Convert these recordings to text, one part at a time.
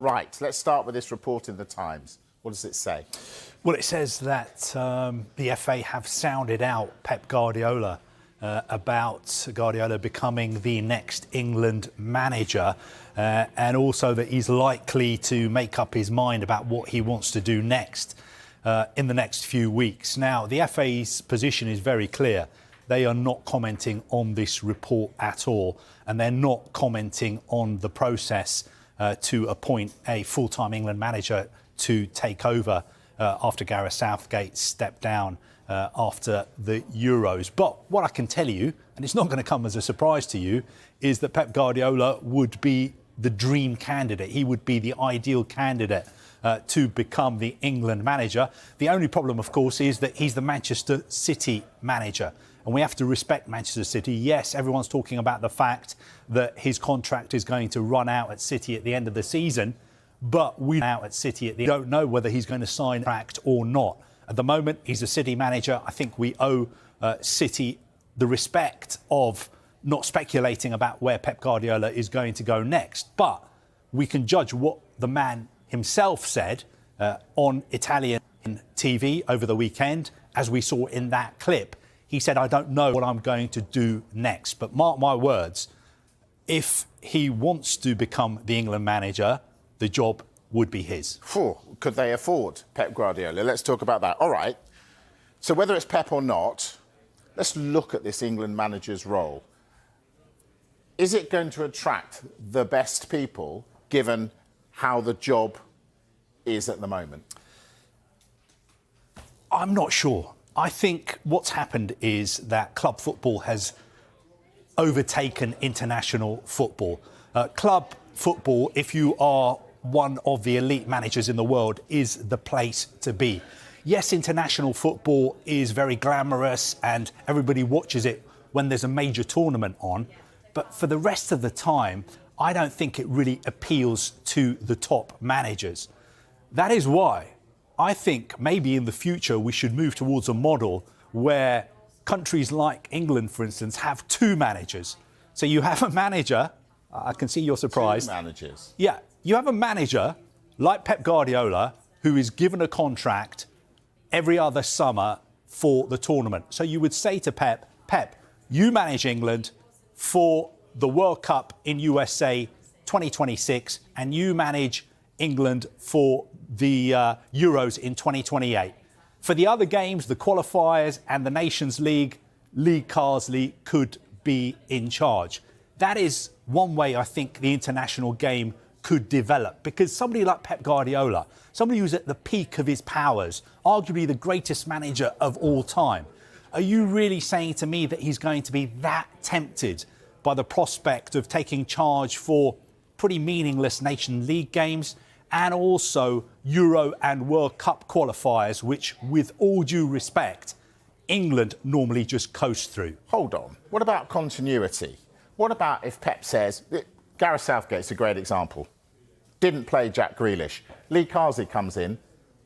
Right, let's start with this report in the Times. What does it say? Well, it says that the FA have sounded out Pep Guardiola about Guardiola becoming the next England manager, and also that he's likely to make up his mind about what he wants to do next in the next few weeks. Now, the FA's position is very clear. They are not commenting on this report at all, and they're not commenting on the process to appoint a full-time England manager to take over after Gareth Southgate stepped down after the Euros. But what I can tell you, and it's not going to come as a surprise to you, is that Pep Guardiola would be the dream candidate. He would be the ideal candidate to become the England manager. The only problem, of course, is that he's the Manchester City manager. And we have to respect Manchester City. Yes, everyone's talking about the fact that his contract is going to run out at City at the end of the season. But we don't know whether he's going to sign a contract or not. At the moment, he's a City manager. I think we owe City the respect of not speculating about where Pep Guardiola is going to go next. But we can judge what the man himself said on Italian TV over the weekend, as we saw in that clip. He said, "I don't know what I'm going to do next." But mark my words, if he wants to become the England manager, the job would be his. Could they afford Pep Guardiola? Let's talk about that. All right. So whether it's Pep or not, let's look at this England manager's role. Is it going to attract the best people, given how the job is at the moment? I'm not sure. I think what's happened is that club football has overtaken international football. Club football, if you are one of the elite managers in the world, is the place to be. Yes, international football is very glamorous and everybody watches it when there's a major tournament on. But for the rest of the time, I don't think it really appeals to the top managers. That is why I think maybe in the future we should move towards a model where countries like England, for instance, have two managers. So you have a manager, I can see you're surprised. Two managers? Yeah, you have a manager like Pep Guardiola who is given a contract every other summer for the tournament. So you would say to Pep, you manage England for the World Cup in USA 2026 and you manage England for the Euros in 2028. For the other games, the qualifiers and the Nations League, Lee Carsley could be in charge. That is one way I think the international game could develop, because somebody like Pep Guardiola, somebody who's at the peak of his powers, arguably the greatest manager of all time, are you really saying to me that he's going to be that tempted by the prospect of taking charge for pretty meaningless Nation League games and also Euro and World Cup qualifiers, which, with all due respect, England normally just coast through? Hold on. What about continuity? What about if Pep says, Gareth Southgate's a great example, didn't play Jack Grealish. Lee Carsley comes in,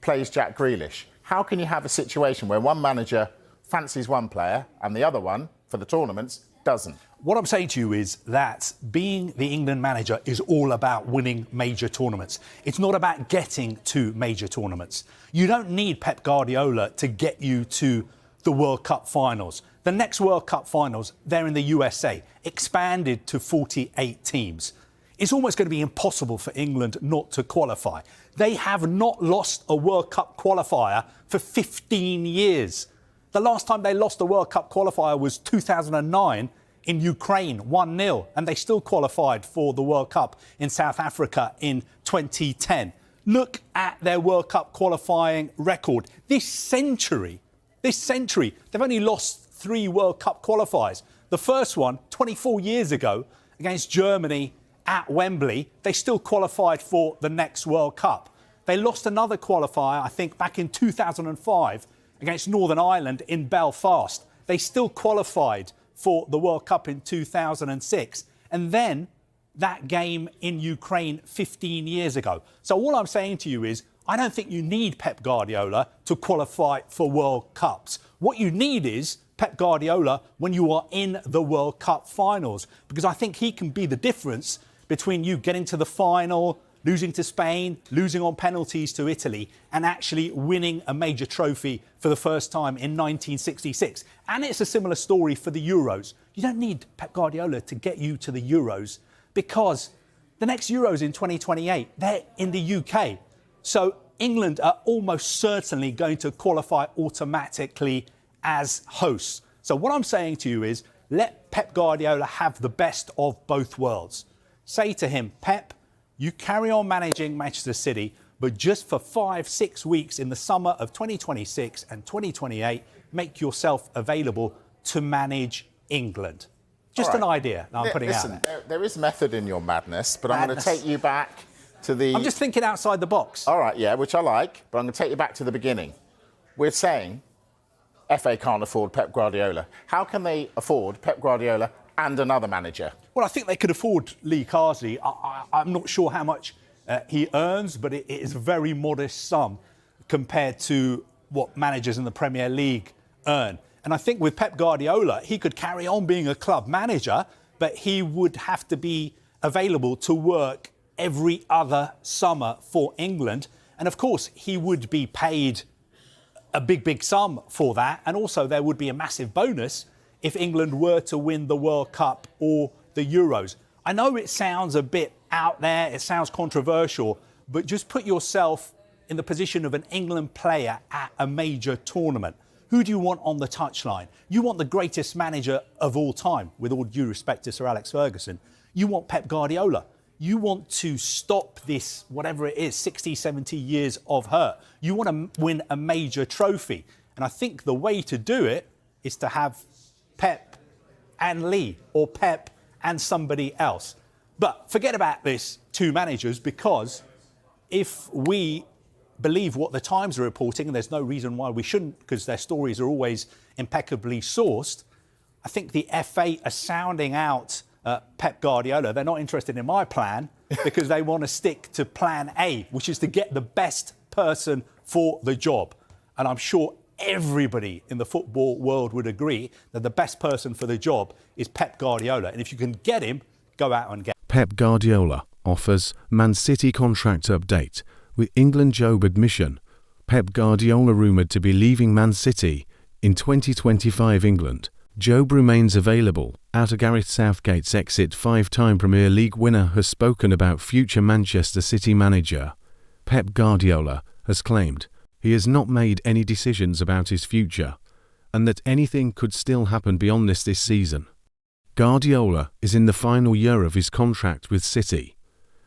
plays Jack Grealish. How can you have a situation where one manager fancies one player and the other one, for the tournaments, doesn't? What I'm saying to you is that being the England manager is all about winning major tournaments. It's not about getting to major tournaments. You don't need Pep Guardiola to get you to the World Cup finals. The next World Cup finals, they're in the USA, expanded to 48 teams. It's almost going to be impossible for England not to qualify. They have not lost a World Cup qualifier for 15 years. The last time they lost a World Cup qualifier was 2009 in Ukraine, 1-0, and they still qualified for the World Cup in South Africa in 2010. Look at their World Cup qualifying record. This century, they've only lost 3 World Cup qualifiers. The first one, 24 years ago, against Germany at Wembley. They still qualified for the next World Cup. They lost another qualifier, I think, back in 2005 against Northern Ireland in Belfast. They still qualified for the World Cup in 2006. And then that game in Ukraine 15 years ago. So all I'm saying to you is, I don't think you need Pep Guardiola to qualify for World Cups. What you need is Pep Guardiola when you are in the World Cup finals, because I think he can be the difference between you getting to the final, losing to Spain, losing on penalties to Italy, and actually winning a major trophy for the first time in 1966. And it's a similar story for the Euros. You don't need Pep Guardiola to get you to the Euros, because the next Euros in 2028, they're in the UK. So England are almost certainly going to qualify automatically as hosts. So what I'm saying to you is, let Pep Guardiola have the best of both worlds. Say to him, Pep, you carry on managing Manchester City, but just for 5-6 weeks in the summer of 2026 and 2028, make yourself available to manage England. Just an idea that I'm putting out there. There is method in your madness, but I'm going to take you back to the... I'm just thinking outside the box. All right, yeah, which I like, but I'm going to take you back to the beginning. We're saying FA can't afford Pep Guardiola. How can they afford Pep Guardiola and another manager? Well, I think they could afford Lee Carsley. I'm not sure how much he earns, but it is a very modest sum compared to what managers in the Premier League earn. And I think with Pep Guardiola, he could carry on being a club manager, but he would have to be available to work every other summer for England. And of course, he would be paid a big sum for that. And also there would be a massive bonus if England were to win the World Cup or the Euros. I know it sounds a bit out there, it sounds controversial, but just put yourself in the position of an England player at a major tournament. Who do you want on the touchline? You want the greatest manager of all time, with all due respect to Sir Alex Ferguson. You want Pep Guardiola. You want to stop this, whatever it is, 60, 70 years of hurt. You want to win a major trophy. And I think the way to do it is to have Pep and Lee, or Pep and somebody else. But forget about this two managers, because if we believe what the Times are reporting, and there's no reason why we shouldn't, because their stories are always impeccably sourced, I think the FA are sounding out Pep Guardiola. They're not interested in my plan because they want to stick to plan A, which is to get the best person for the job. And I'm sure everybody in the football world would agree that the best person for the job is Pep Guardiola. And if you can get him, go out and get him. Pep Guardiola offers Man City contract update. With England job admission, Pep Guardiola rumoured to be leaving Man City in 2025 England. Job remains available. After Gareth Southgate's exit, five-time Premier League winner has spoken about future Manchester City manager. Pep Guardiola has claimed he has not made any decisions about his future, and that anything could still happen beyond this season. Guardiola is in the final year of his contract with City,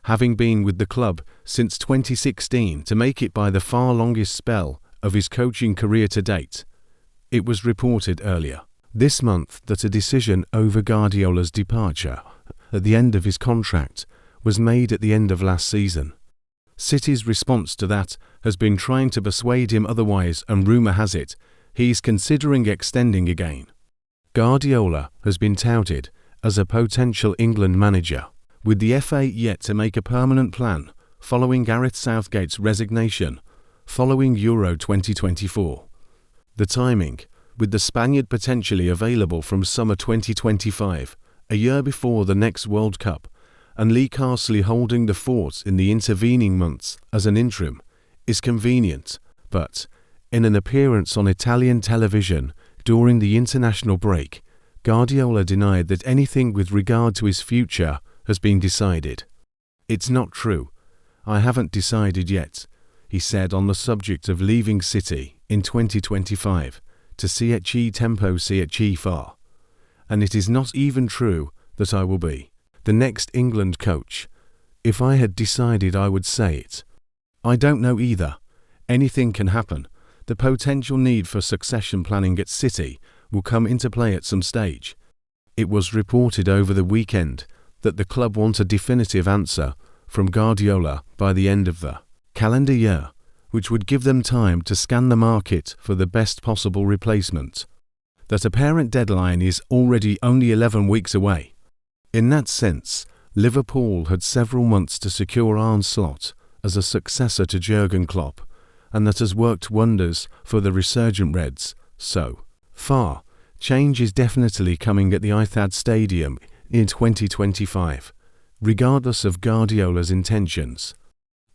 having been with the club since 2016 to make it by the far longest spell of his coaching career to date. It was reported earlier this month that a decision over Guardiola's departure at the end of his contract was made at the end of last season. City's response to that has been trying to persuade him otherwise, and rumour has it he's considering extending again. Guardiola has been touted as a potential England manager, with the FA yet to make a permanent plan following Gareth Southgate's resignation following Euro 2024. The timing, with the Spaniard potentially available from summer 2025, a year before the next World Cup, and Lee Carsley holding the fort in the intervening months as an interim, is convenient, but in an appearance on Italian television during the international break, Guardiola denied that anything with regard to his future has been decided. "It's not true. I haven't decided yet," he said on the subject of leaving City in 2025 to CHE Tempo CHE Far. "And it is not even true that I will be the next England coach. If I had decided, I would say it. I don't know either. Anything can happen. The potential need for succession planning at City will come into play at some stage." It was reported over the weekend that the club want a definitive answer from Guardiola by the end of the calendar year, which would give them time to scan the market for the best possible replacement. That apparent deadline is already only 11 weeks away. In that sense, Liverpool had several months to secure Arne Slot as a successor to Jurgen Klopp, and that has worked wonders for the resurgent Reds. So far, change is definitely coming at the Etihad Stadium in 2025, regardless of Guardiola's intentions.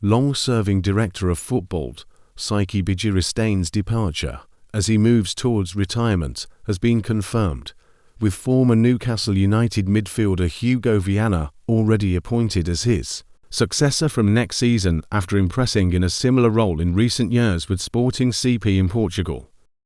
long-serving director of football, Saiki Bijiristain's departure, as he moves towards retirement, has been confirmed, with former Newcastle United midfielder Hugo Viana already appointed as his successor from next season after impressing in a similar role in recent years with Sporting CP in Portugal.